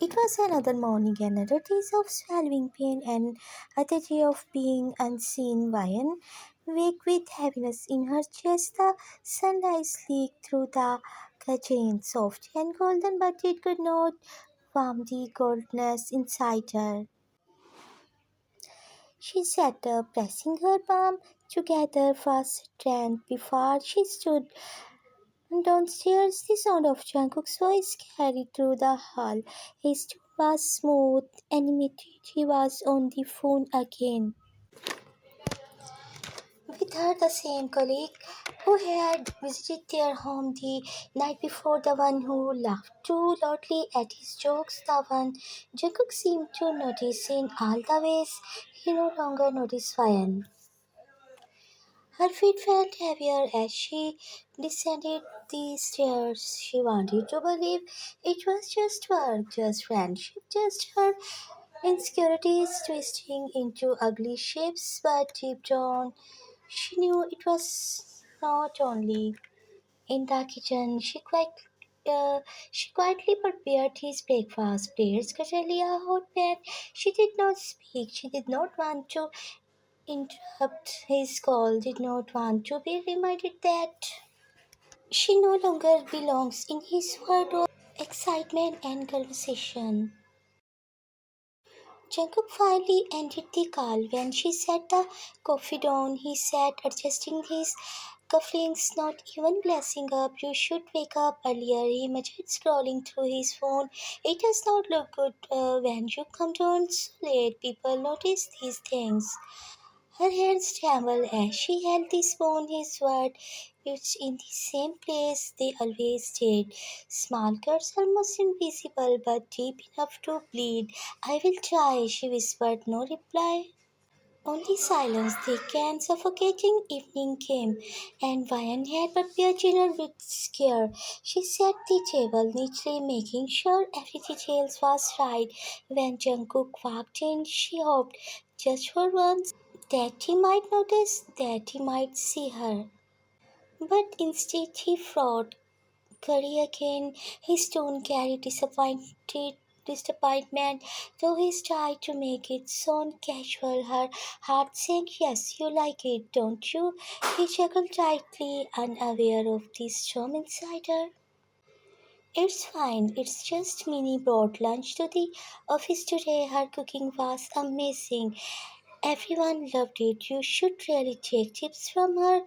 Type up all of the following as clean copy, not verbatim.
It was another morning, another day of swallowing pain, and another day of being unseen. Vian wake with heaviness in her chest. The sunlight leaked through the curtain, soft and golden, but it could not warm the coldness inside her. She sat up, pressing her palm together for strength before she stood downstairs. The sound of Jungkook's voice carried through the hall. His tone was smooth, animated. He was on the phone again. With her, the same colleague who had visited their home the night before, the one who laughed too loudly at his jokes, the one Jungkook seemed to notice in all the ways he no longer noticed Ryan. Her feet felt heavier as she descended the stairs. She wanted to believe it was just work, just friendship, just her insecurities twisting into ugly shapes, but deep down she knew it was not. Only in the kitchen, she quietly prepared his breakfast, plates, cutlery, a hot pan. She did not speak. She did not want to interrupt his call, did not want to be reminded that she no longer belongs in his world of excitement and conversation. Jungkook finally ended the call when she set the coffee down. He sat adjusting his cufflinks, not even glancing up. You should wake up earlier. He muttered, scrolling through his phone. It does not look good when you come down so late. People notice these things. Her hands trembled as she held the spoon. His word, it's in the same place they always did. Small cuts, almost invisible, but deep enough to bleed. I will try, she whispered. No reply. Only silence, thick and suffocating. Evening came, and Vian had prepared dinner with care. She set the table neatly, making sure every detail was right. When Jungkook walked in, she hoped, just for once, that he might notice, that he might see her. But instead he frowned. Curry again, his tone carried disappointment, though he tried to make it sound casual. Her heart sank. Yes, you like it, don't you? He chuckled lightly, unaware of the storm inside her. It's fine, it's just Minnie brought lunch to the office today. Her cooking was amazing. Everyone loved it. You should really take tips from her.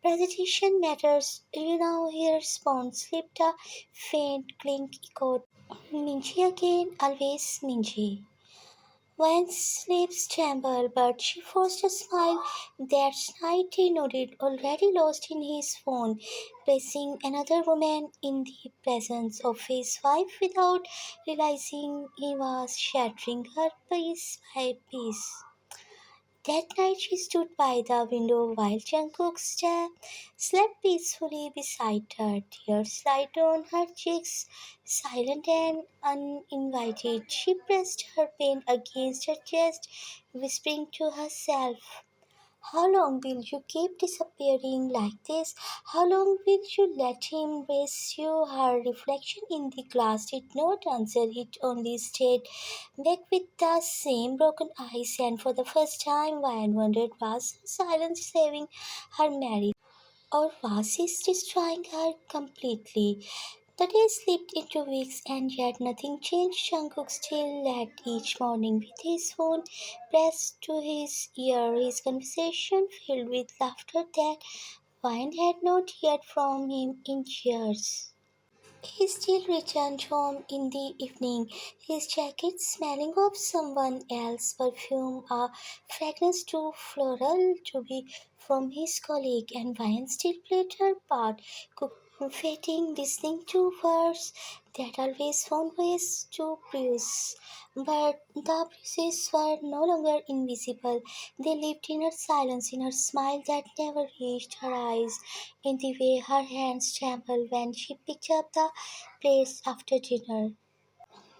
Presentation matters. You know, her spoon slipped a faint clink echoed. Minji again, always Minji. Van's lips trembled, but she forced a smile. That night he nodded, already lost in his phone, placing another woman in the presence of his wife without realizing he was shattering her piece by piece. That night she stood by the window while Jungkook slept peacefully beside her. Tears slid down her cheeks, silent and uninvited. She pressed her pain against her chest, whispering to herself, how long will you keep disappearing like this? How long will you let him race you? Her reflection in the glass did not answer, it only stayed back with the same broken eyes, and for the first time, Ryan wondered, was her silence saving her marriage, or was he destroying her completely? The days slipped into weeks, and yet nothing changed. Jungkook still led each morning with his phone pressed to his ear, his conversation filled with laughter that Vine had not heard from him in years. He still returned home in the evening, his jacket smelling of someone else's perfume, a fragrance too floral to be from his colleague, and Vine still played her part, fitting, listening to words that always found ways to bruise. But the bruises were no longer invisible. They lived in her silence, in her smile that never reached her eyes, in the way her hands trembled when she picked up the plates after dinner.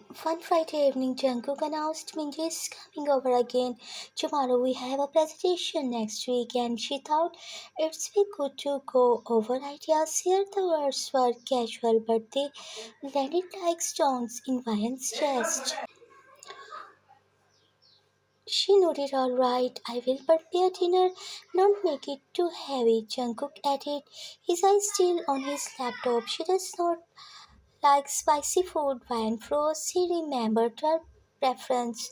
One Friday evening, Jungkook announced Minji is coming over again. Tomorrow we have a presentation next week, and she thought it's be good to go over ideas. Here the words were casual, but they landed like stones in Vian's chest. She nodded, all right, I will prepare dinner. Don't make it too heavy, Jungkook added, his eyes still on his laptop. She does not like spicy food. Vian froze. He remembered her preference.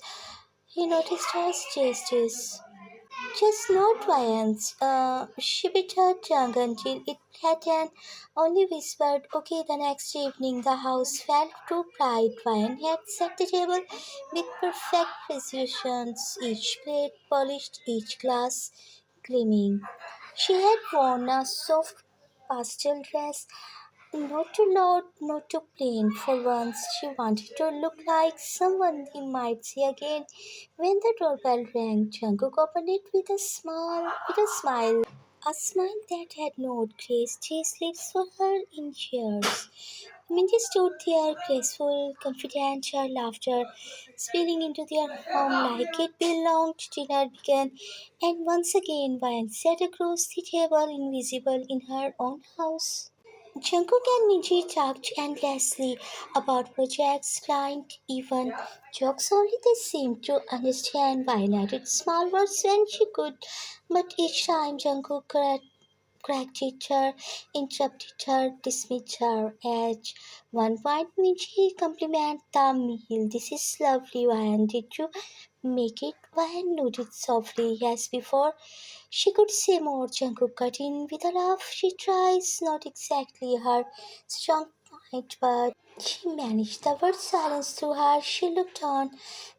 He noticed her tastes. Just not Vian's. She bit her tongue until it bled and only whispered, okay. The next evening, the house fell to pride. Vian had set the table with perfect precision, each plate polished, each glass gleaming. She had worn a soft pastel dress, not too loud, not too plain. For once, she wanted to look like someone he might see again. When the doorbell rang, Jungkook opened it a smile that had not graced his lips for her in years. Minji stood there, graceful, confident, her laughter spilling into their home like it belonged. Dinner began, and once again, Vian sat across the table, invisible in her own house. Jungkook and Minji talked endlessly about projects, client, even jokes. Only they seemed to understand violated small words when she could, but each time Jungkook corrected her, interrupted her, dismissed her. At one point, Minji complimented the meal. This is lovely, Ryan. Did you make it? Ryan nodded softly, yes, before she could say more. Jungkook cut in with a laugh. She tries, not exactly her strong point, but she managed the word silence through her. She looked on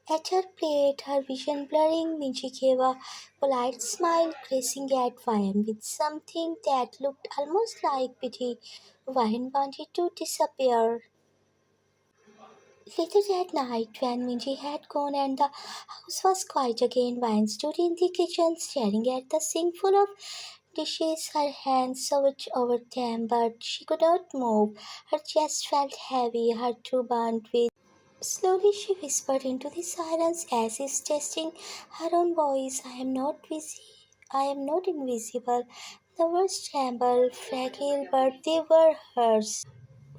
at her plate, her vision blurring. Minji gave a polite smile, gazing at Vian with something that looked almost like pity. Vian wanted to disappear. Later that night, when Minji had gone and the house was quiet again, Vian stood in the kitchen staring at the sink full of dishes, her hands swept over them, but she could not move. Her chest felt heavy, her throat burned with. Slowly she whispered into the silence as if testing her own voice. I am not busy. I am not invisible. The words trembled, fragile, but they were hers.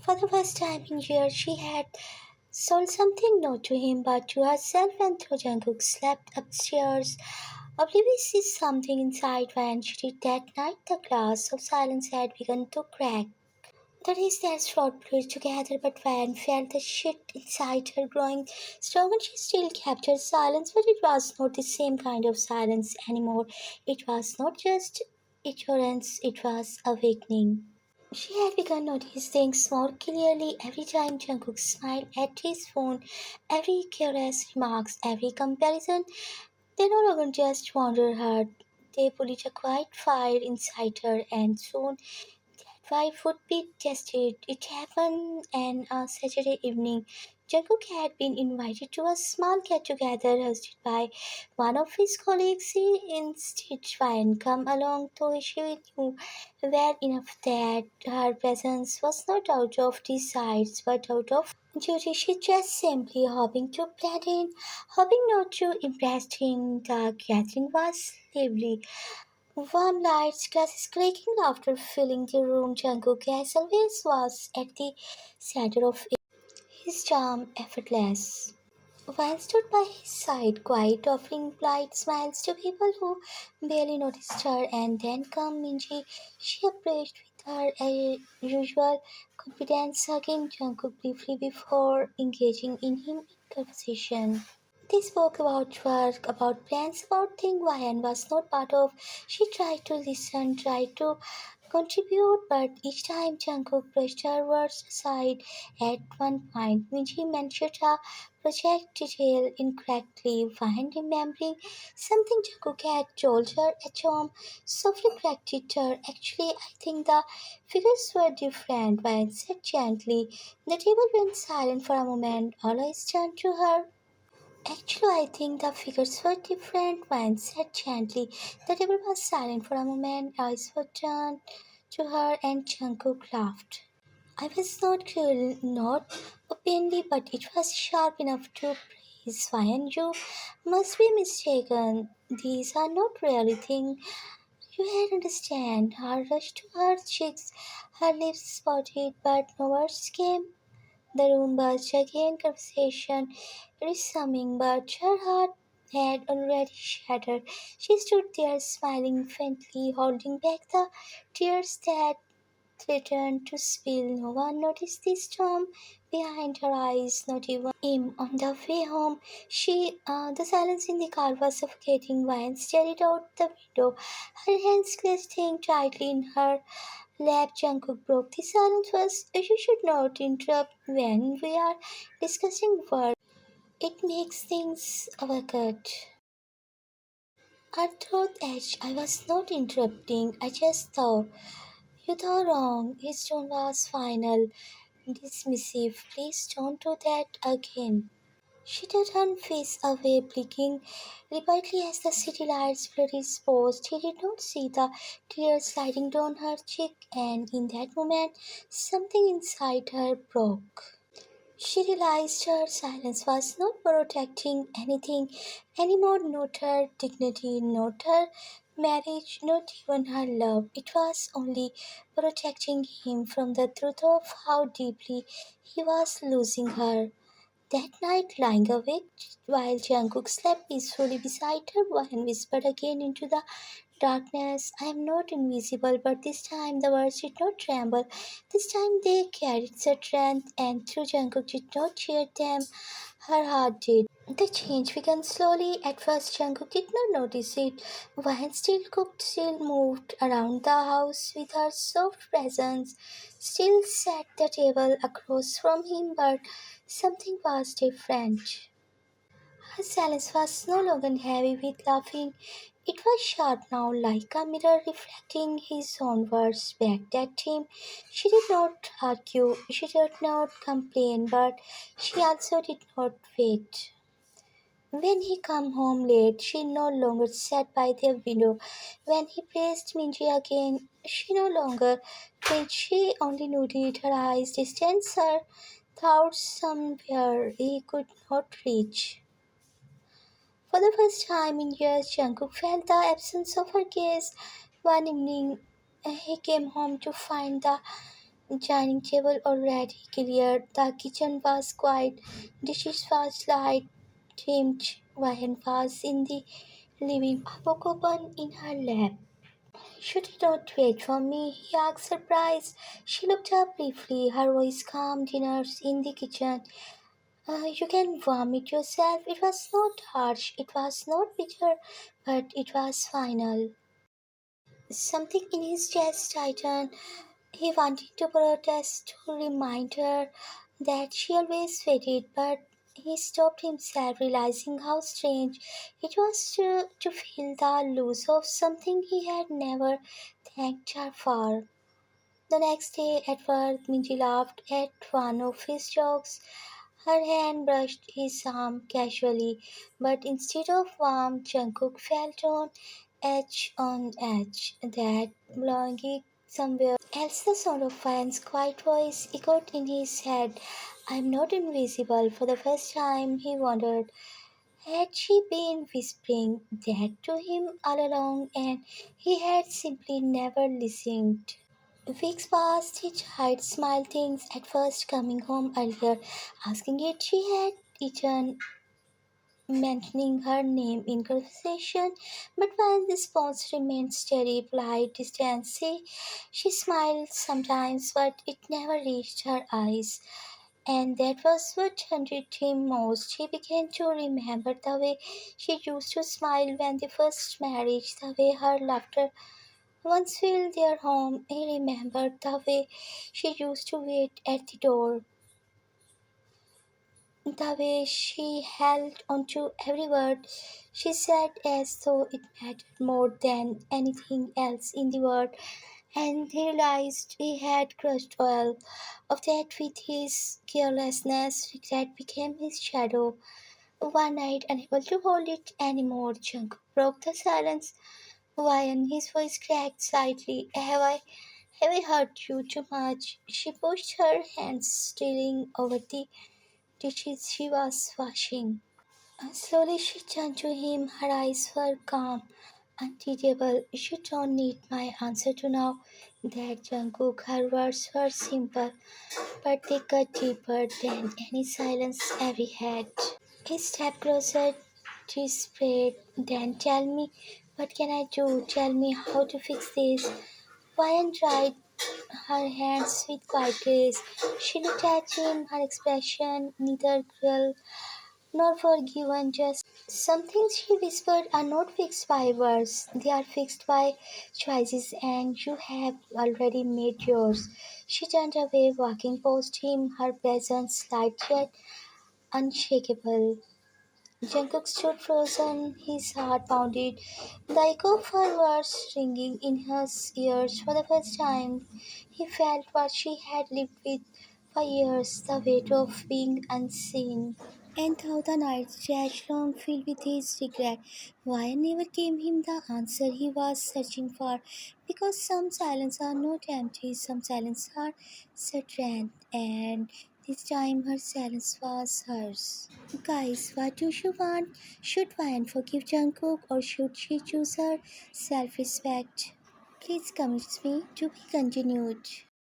For the first time in years, she had sold something not to him but to herself, and through Jungkook slept upstairs. Oblivious is something inside when she did that night. The glass of silence had begun to crack. The days that fought blurred together, but Van felt the shit inside her growing strong, and she still kept her silence, but it was not the same kind of silence anymore. It was not just ignorance, it was awakening. She had begun notice things more clearly every time Jungkook smiled at his phone, every careless remarks, every comparison. They no longer just wandered her, they lit a quiet fire inside her, and soon wife would be tested. It happened on a Saturday evening. Jungkook had been invited to a small get-together hosted by one of his colleagues. He insisted Ryan come along, though she knew well enough that her presence was not out of desire but out of duty. She just simply hoping to blend in, hoping not to impress him. The gathering was lively. Warm lights, glasses creaking, laughter filling the room. Jungkook, as always, was at the center of it. His charm effortless. Van stood by his side, quiet, offering polite smiles to people who barely noticed her. And then come Minji. She approached with her usual confidence, hugging Jungkook briefly before engaging in him in conversation. They spoke about work, about plans, about things Ryan was not part of. She tried to listen, tried to contribute, but each time Jungkook brushed her words aside. At one point, Minji mentioned a project detail incorrectly, Ryan remembering something Jungkook had told her at home, softly corrected her. Actually, I think the figures were different, Ryan said gently. The table went silent for a moment. All eyes turned to her. Actually, I think the figures were different. One said gently. The table was silent for a moment. Eyes were turned to her, and Jungkook laughed. I was not cruel, not openly, but it was sharp enough to praise. Why and you must be mistaken. These are not really things you had understand. Her rush to her cheeks, her lips spotted, but no words came. The room buzzed again, conversation resuming, but her heart had already shattered. She stood there smiling faintly, holding back the tears that threatened to spill. No one noticed the storm behind her eyes, not even him. On the way home, the silence in the car was suffocating. Vine stared out the window, her hands clasping tightly in her lap. Jungkook broke the silence first. You should not interrupt when we are discussing work. It makes things awkward. Our throat edge. I was not interrupting. I just thought. You thought wrong. His tone was final, dismissive. Please don't do that again. She turned her face away, blinking repeatedly as the city lights blurred his post. He did not see the tears sliding down her cheek, and in that moment, something inside her broke. She realized her silence was not protecting anything anymore, not her dignity, not her marriage, not even her love. It was only protecting him from the truth of how deeply he was losing her. That night, lying awake while Jungkook slept peacefully beside her, Ryan whispered again into the darkness, I am not invisible, but this time the words did not tremble. This time they carried strength, and though Jungkook did not cheer them, her heart did. The change began slowly. At first, Jungkook did not notice it. Ryan still cooked, still moved around the house with her soft presence, still sat the table across from him, but something was different. Her silence was no longer heavy with laughing. It was sharp now, like a mirror reflecting his own words back at him. She did not argue, she did not complain, but she also did not wait. When he came home late, she no longer sat by the window. When he praised Minji again, she no longer felt. She only noted her eyes distance her thoughts somewhere he could not reach. For the first time in years, Jungkook felt the absence of her gaze. One evening, he came home to find the dining table already cleared. The kitchen was quiet, dishes was light, trimmed, wine was in the living room, a book open in her lap. Should you not wait for me? He asked, surprised. She looked up briefly, her voice calm. Dinners in the kitchen. You can warm it yourself. It was not harsh, it was not bitter, but it was final. Something in his chest tightened. He wanted to protest, to remind her that she always waited, but he stopped himself, realizing how strange it was to feel the loss of something he had never thanked her for. The next day at work, Minji laughed at one of his jokes. Her hand brushed his arm casually, but instead of warm, Jungkook felt on edge, that belonging somewhere else. The sound of Ryan's quiet voice echoed in his head. I'm not invisible. For the first time, he wondered, had she been whispering that to him all along, and he had simply never listened? Weeks passed, he tried small things at first, coming home earlier, asking if she had eaten, mentioning her name in conversation, but while the response remained steady, polite, distant, she smiled sometimes, but it never reached her eyes. And that was what haunted him most. He began to remember the way she used to smile when they first married, the way her laughter once filled their home. He remembered the way she used to wait at the door, the way she held onto every word she said as though it mattered more than anything else in the world. And he realized he had crushed all of that with his carelessness. Regret became his shadow. One night, unable to hold it anymore, Junk broke the silence. Why? And his voice cracked slightly. Have I Have I hurt you too much? She pushed her hands, stealing over the dishes she was washing. Slowly she turned to him, her eyes were calm, unteachable. You don't need my answer to know that Jungkook. Her words were simple, but they cut deeper than any silence ever had. He stepped closer, desperate. Then tell me, what can I do? Tell me how to fix this. Ryan dried her hands with quiet grace. She looked at him, her expression neither cruel nor forgiven, just some things she whispered are not fixed by words, they are fixed by choices, and you have already made yours. She turned away, walking past him, her presence light yet unshakable. Jungkook stood frozen, his heart pounded, the echo of her words ringing in his ears for the first time. He felt what she had lived with for years, the weight of being unseen. And how the nights stretched long filled with his regret. Why never gave him the answer he was searching for? Because some silence are not empty, some silence are strength, and this time her silence was hers. Guys, what do you want? Should Ryan forgive Jungkook or should she choose her self-respect? Please commit me to be continued.